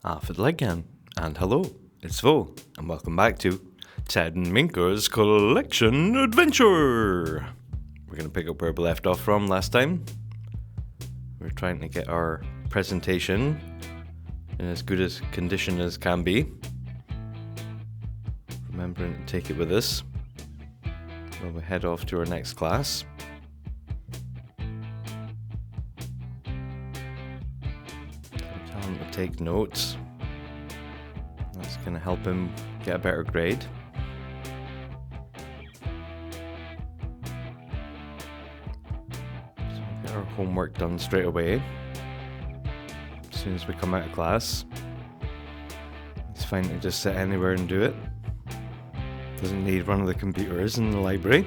Afterliggen, and hello, it's Vo, and welcome back to Ted and Minka's Collection Adventure! We're going to pick up where we left off from last time. We're trying to get our presentation in as good as condition as can be. Remembering to take it with us when we head off to our next class. Tell him to take notes. That's going to help him get a better grade. So we'll get our homework done straight away. As soon as we come out of class. It's fine to just sit anywhere and do it. Doesn't need one of the computers in the library.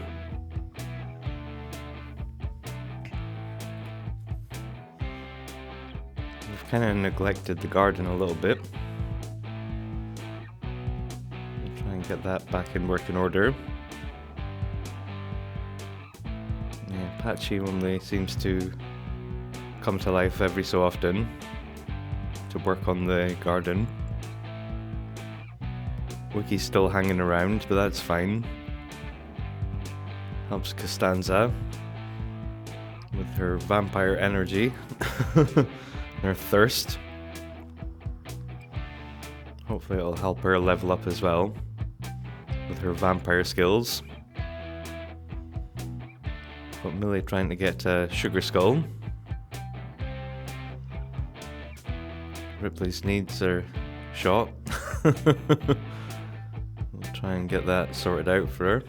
We've kind of neglected the garden a little bit. We'll try and get that back in working order. Yeah, Patchy only seems to come to life every so often to work on the garden. Wiki's still hanging around, but that's fine. Helps Costanza with her vampire energy and her thirst. Hopefully it'll help her level up as well with her vampire skills. But Millie trying to get Sugar Skull. Ripley's needs are shot. Try and get that sorted out for her.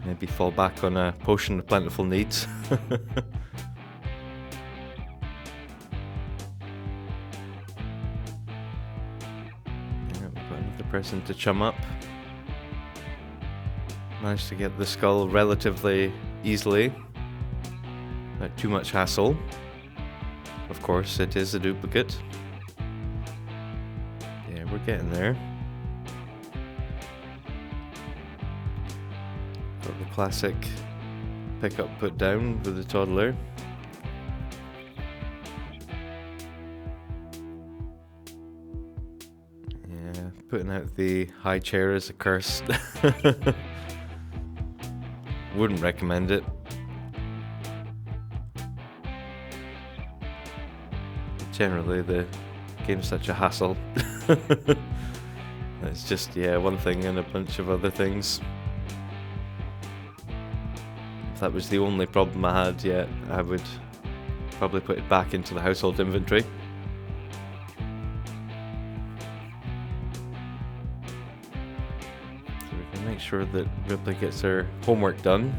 Maybe fall back on a potion of plentiful needs. Yeah, we've got another person to chum up. Managed to get the skull relatively easily. Not too much hassle. Of course, it is a duplicate. Yeah, we're getting there. Got the classic pick up put down with the toddler. Yeah, putting out the high chair is a curse. Wouldn't recommend it. Generally the game's such a hassle. It's just, yeah, one thing and a bunch of other things. If that was the only problem I had yet, I would probably put it back into the household inventory. So we can make sure that Ripley gets her homework done.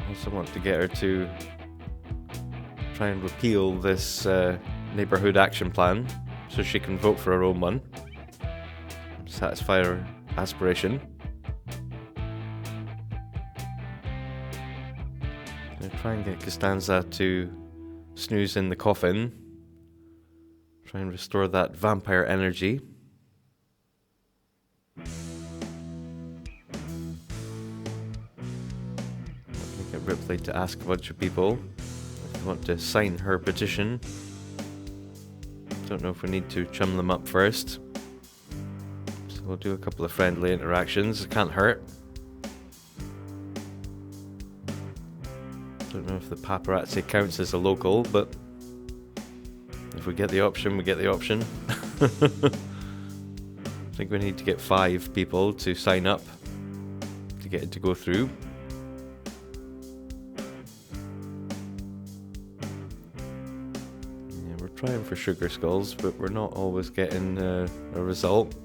Also want to get her to try and repeal this neighbourhood action plan so she can vote for her own one. Satisfy her aspiration. Try and get Costanza to snooze in the coffin. Try and restore that vampire energy. Get Ripley to ask a bunch of people if they want to sign her petition. Don't know if we need to chum them up first. So we'll do a couple of friendly interactions. It can't hurt. Don't know if the paparazzi counts as a local, but if we get the option, we get the option. I think we need to get 5 people to sign up to get it to go through. Yeah, we're trying for Sugar Skulls, but we're not always getting a result.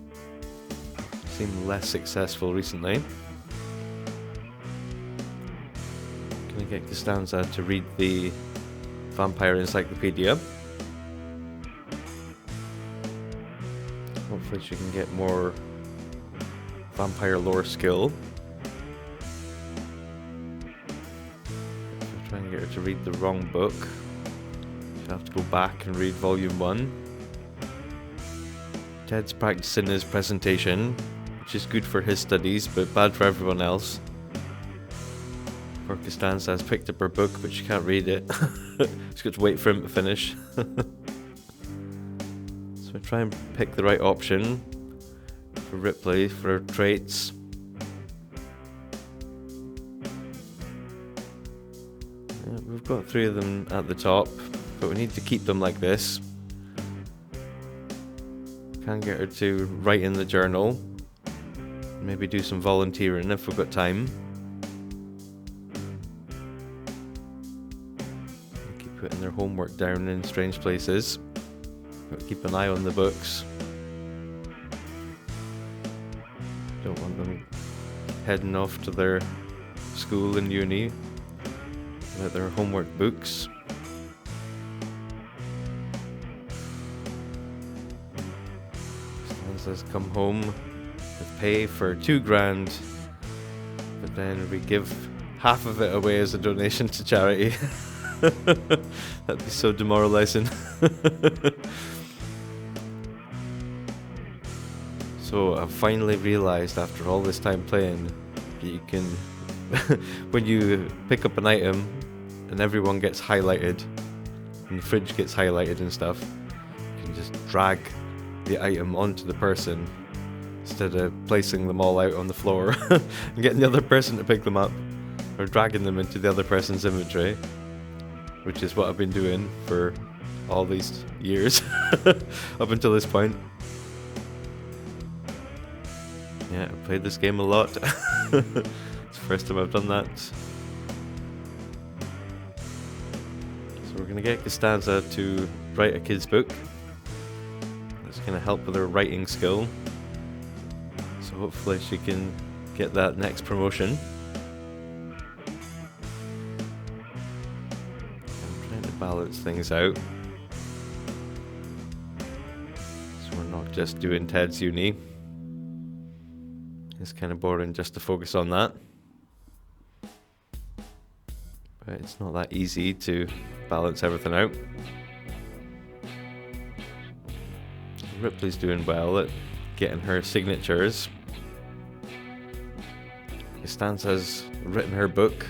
Seem less successful recently. Get Costanza to read the Vampire Encyclopedia. Hopefully she can get more vampire lore skill. I'm trying to get her to read the wrong book. She'll have to go back and read volume 1. Ted's practicing his presentation, which is good for his studies but bad for everyone else. Poor Costanza has picked up her book, but she can't read it. She's got to wait for him to finish. So I try and pick the right option for Ripley for her traits. Yeah, we've got 3 of them at the top, but we need to keep them like this. Can get her to write in the journal. Maybe do some volunteering if we've got time. Keep putting their homework down in strange places. But keep an eye on the books. Don't want them heading off to their school and uni without their homework books. Costanza's come home with pay for $2,000, but then we give half of it away as a donation to charity. That'd be so demoralizing. So I've finally realized after all this time playing that you can when you pick up an item and everyone gets highlighted and the fridge gets highlighted and stuff, you can just drag the item onto the person instead of placing them all out on the floor and getting the other person to pick them up, or dragging them into the other person's inventory, which is what I've been doing for all these years up until this point. Yeah, I played this game a lot. It's the first time I've done that. So we're going to get Costanza to write a kid's book. That's going to help with her writing skill. So hopefully she can get that next promotion. I'm trying to balance things out, so we're not just doing Ted's uni. It's kind of boring just to focus on that. But it's not that easy to balance everything out. Ripley's doing well at getting her signatures. Costanza's written her book.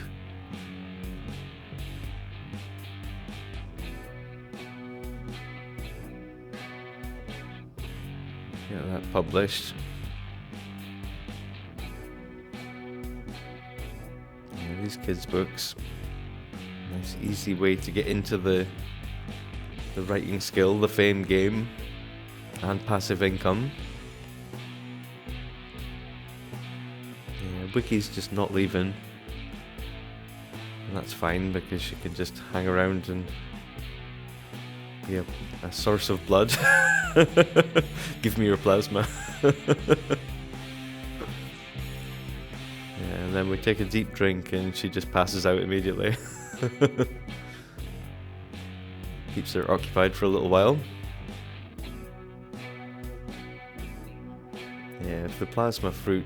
Get that published. These kids' books, nice easy way to get into the writing skill, the fame game, and passive income. Yeah, Wiki's just not leaving, and that's fine because she can just hang around and be a source of blood. Give me your plasma. And then we take a deep drink and she just passes out immediately. Keeps her occupied for a little while. Yeah, if the plasma fruit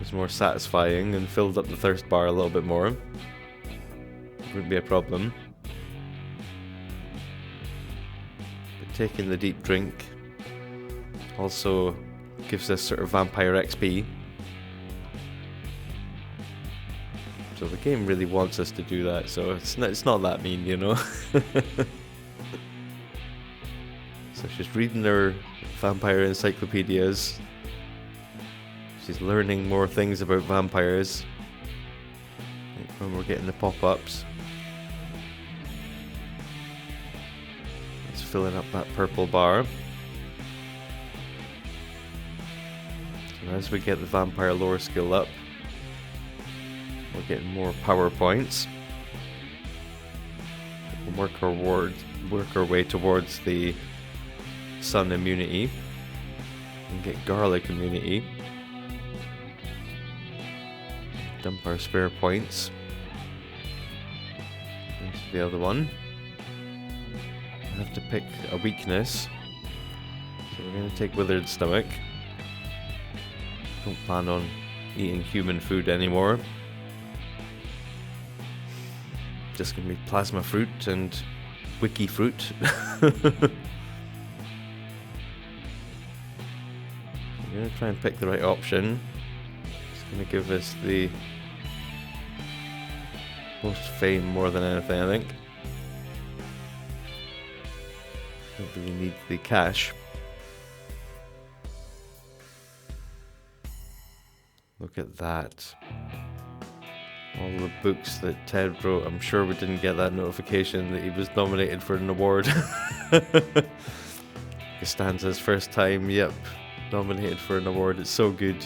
was more satisfying and filled up the thirst bar a little bit more, it wouldn't be a problem. But taking the deep drink also gives us sort of vampire XP. So the game really wants us to do that, so it's not that mean, you know. So she's reading her vampire encyclopedias. She's learning more things about vampires. When we're getting the pop-ups. It's filling up that purple bar. So as we get the vampire lore skill up, we're getting more power points. We'll work our way towards the sun immunity and get garlic immunity. Dump our spare points into the other one. I have to pick a weakness, so we're going to take withered stomach. Don't plan on eating human food anymore. Just gonna be plasma fruit and wiki fruit. I'm gonna try and pick the right option. It's gonna give us the Most fame more than anything, I think. Don't really need the cash. Look at that. All the books that Ted wrote. I'm sure we didn't get that notification that he was nominated for an award. Costanza's first time, yep. Nominated for an award. It's so good.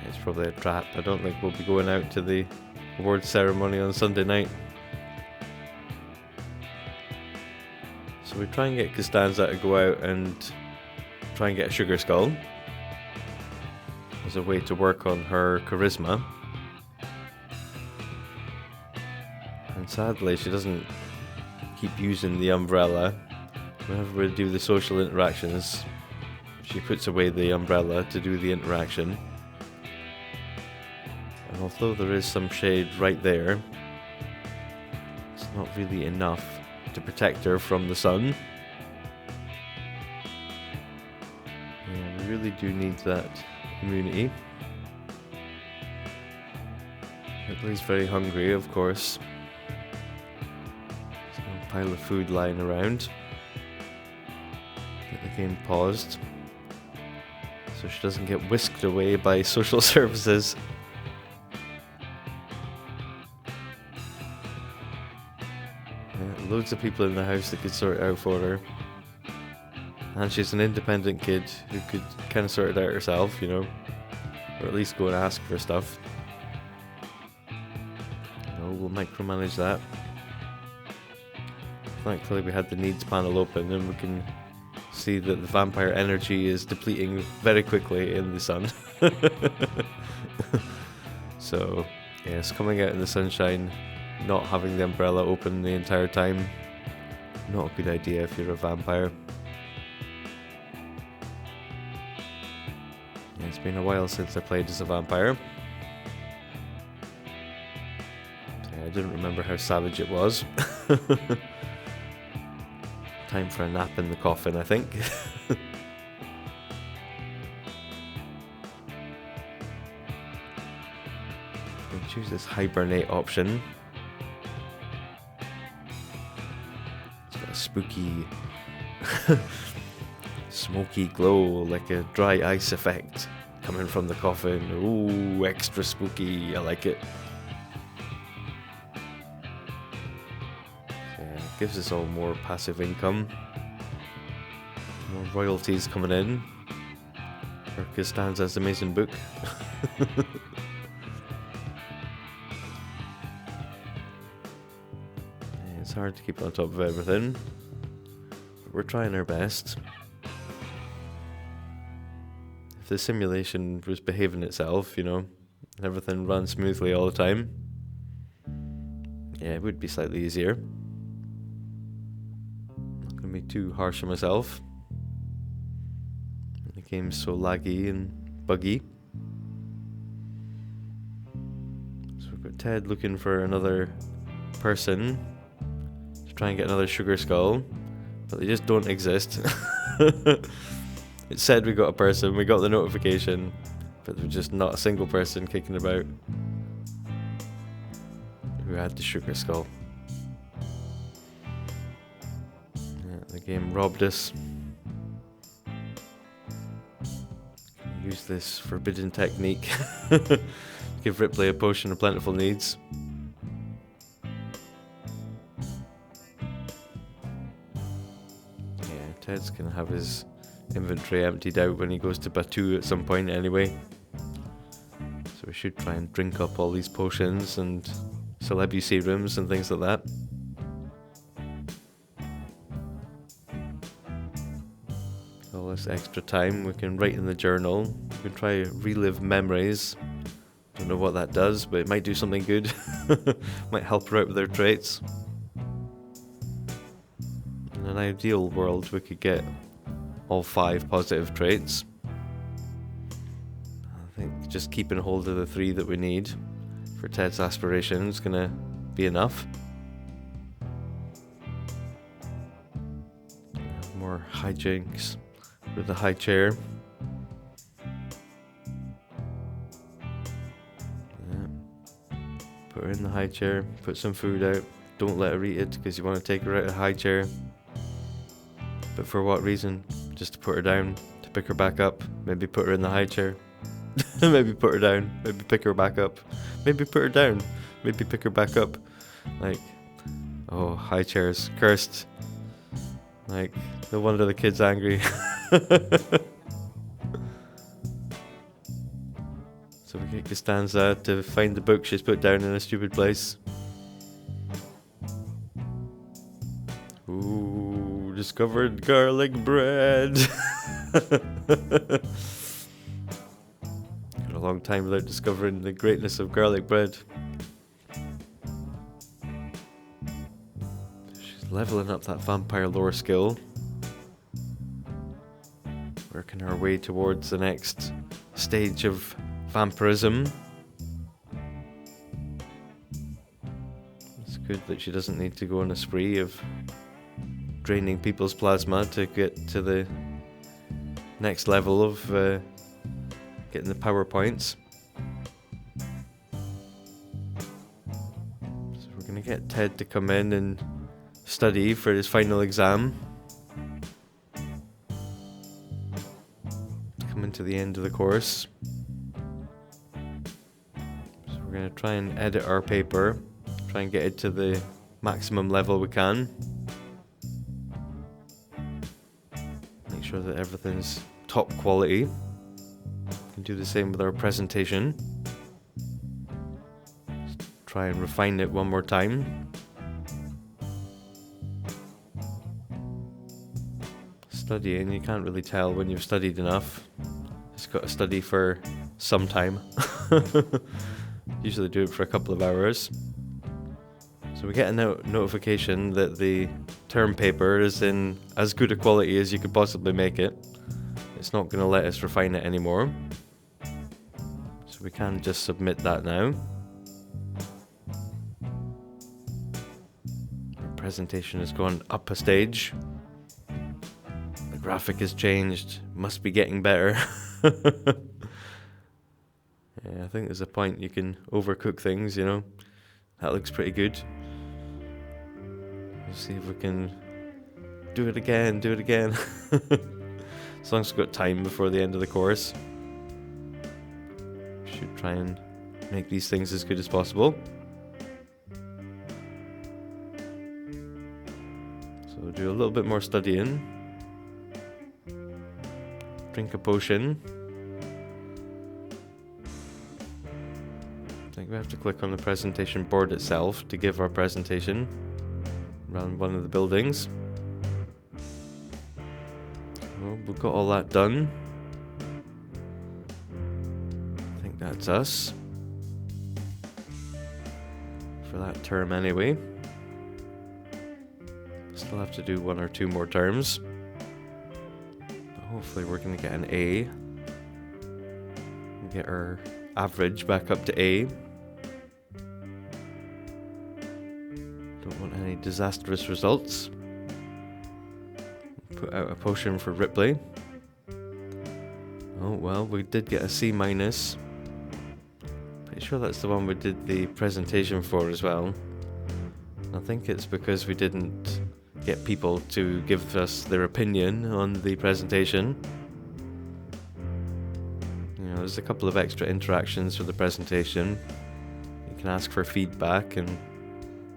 It's probably a trap. I don't think we'll be going out to the award ceremony on Sunday night. So we try and get Costanza to go out and try and get a sugar skull as a way to work on her charisma. And sadly, she doesn't keep using the umbrella. Whenever we do the social interactions, she puts away the umbrella to do the interaction. And although there is some shade right there, it's not really enough to protect her from the sun. Yeah, we really do need that immunity. Ripley's very hungry, of course. There's a pile of food lying around. Get the game paused so she doesn't get whisked away by social services. Yeah, loads of people in the house that could sort it out for her. And she's an independent kid who could kind of sort it out herself, you know. Or at least go and ask for stuff. No, we'll micromanage that. Thankfully we had the needs panel open and we can see that the vampire energy is depleting very quickly in the sun. So, yes, coming out in the sunshine, not having the umbrella open the entire time, not a good idea if you're a vampire. Yeah, it's been a while since I played as a vampire. Yeah, I didn't remember how savage it was. Time for a nap in the coffin, I think. We'll choose this hibernate option. It's got a spooky, smoky glow, like a dry ice effect coming from the coffin. Ooh, extra spooky. I like it. Gives us all more passive income, more royalties coming in for Costanza's amazing book. Yeah, it's hard to keep on top of everything, but we're trying our best. If the simulation was behaving itself, you know, and everything ran smoothly all the time, yeah, it would be slightly easier. Be too harsh on myself. The game's so laggy and buggy. So we've got Ted looking for another person to try and get another sugar skull, but they just don't exist. It said we got a person, we got the notification, but there's just not a single person kicking about who had the sugar skull. The game robbed us. Use this forbidden technique. Give Ripley a potion of plentiful needs. Yeah, Ted's gonna have his inventory emptied out when he goes to Batu at some point anyway. So we should try and drink up all these potions and celebu serums and things like that. All this extra time we can write in the journal. We can try relive memories. Don't know what that does, but it might do something good. Might help her out with her traits. In an ideal world we could get all 5 positive traits. I think just keeping hold of the 3 that we need for Ted's aspiration is gonna be enough. More hijinks with the high chair. Put her in the high chair, put some food out. Don't let her eat it because you want to take her out of the high chair. But for what reason? Just to put her down, to pick her back up. Maybe put her in the high chair. Maybe put her down, maybe pick her back up. Maybe put her down, maybe pick her back up. Like, oh, high chairs, cursed. Like, no wonder the kid's angry. So we get Costanza to find the book she's put down in a stupid place. Ooh, discovered garlic bread. Got a long time without discovering the greatness of garlic bread. She's leveling up that vampire lore skill. Working her way towards the next stage of vampirism. It's good that she doesn't need to go on a spree of draining people's plasma to get to the next level of getting the power points. So we're going to get Ted to come in and study for his final exam. Coming to the end of the course. So we're going to try and edit our paper, try and get it to the maximum level we can. Make sure that everything's top quality. We can do the same with our presentation. Just try and refine it one more time. Studying, you can't really tell when you've studied enough. Just got to study for some time. Usually do it for a couple of hours. So we get a notification that the term paper is in as good a quality as you could possibly make it. It's not going to let us refine it anymore. So we can just submit that now. Our presentation has gone up a stage. The graphic has changed. Must be getting better. Yeah, I think there's a point you can overcook things, you know. That looks pretty good. Let's see if we can do it again. As long as we've got time before the end of the course. Should try and make these things as good as possible. So we'll do a little bit more studying. Drink a potion. I think we have to click on the presentation board itself to give our presentation around one of the buildings. Well, we've got all that done. I think that's us. For that term anyway. Still have to do one or two more terms. But hopefully we're going to get an A. And get our average back up to A. Don't want any disastrous results. Put out a potion for Ripley. Oh well, we did get a C-. Pretty sure that's the one we did the presentation for as well. I think it's because we didn't get people to give us their opinion on the presentation. You know, there's a couple of extra interactions for the presentation. You can ask for feedback and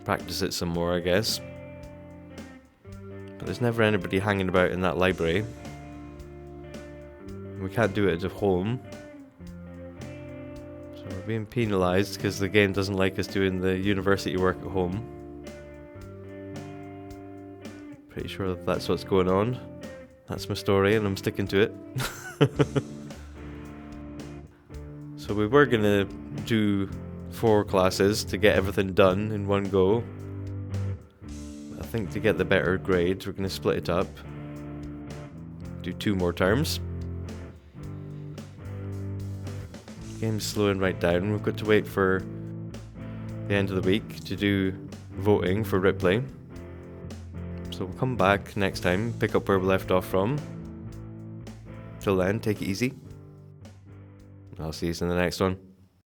practice it some more, I guess. But there's never anybody hanging about in that library. We can't do it at home. So we're being penalised because the game doesn't like us doing the university work at home. Pretty sure that's what's going on. That's my story and I'm sticking to it. So we were going to do 4 classes to get everything done in one go. I think to get the better grades, we're going to split it up. Do 2 more terms. Game's slowing right down. We've got to wait for the end of the week to do voting for Ripley. So we'll come back next time, pick up where we left off from. Till then, take it easy. I'll see you in the next one.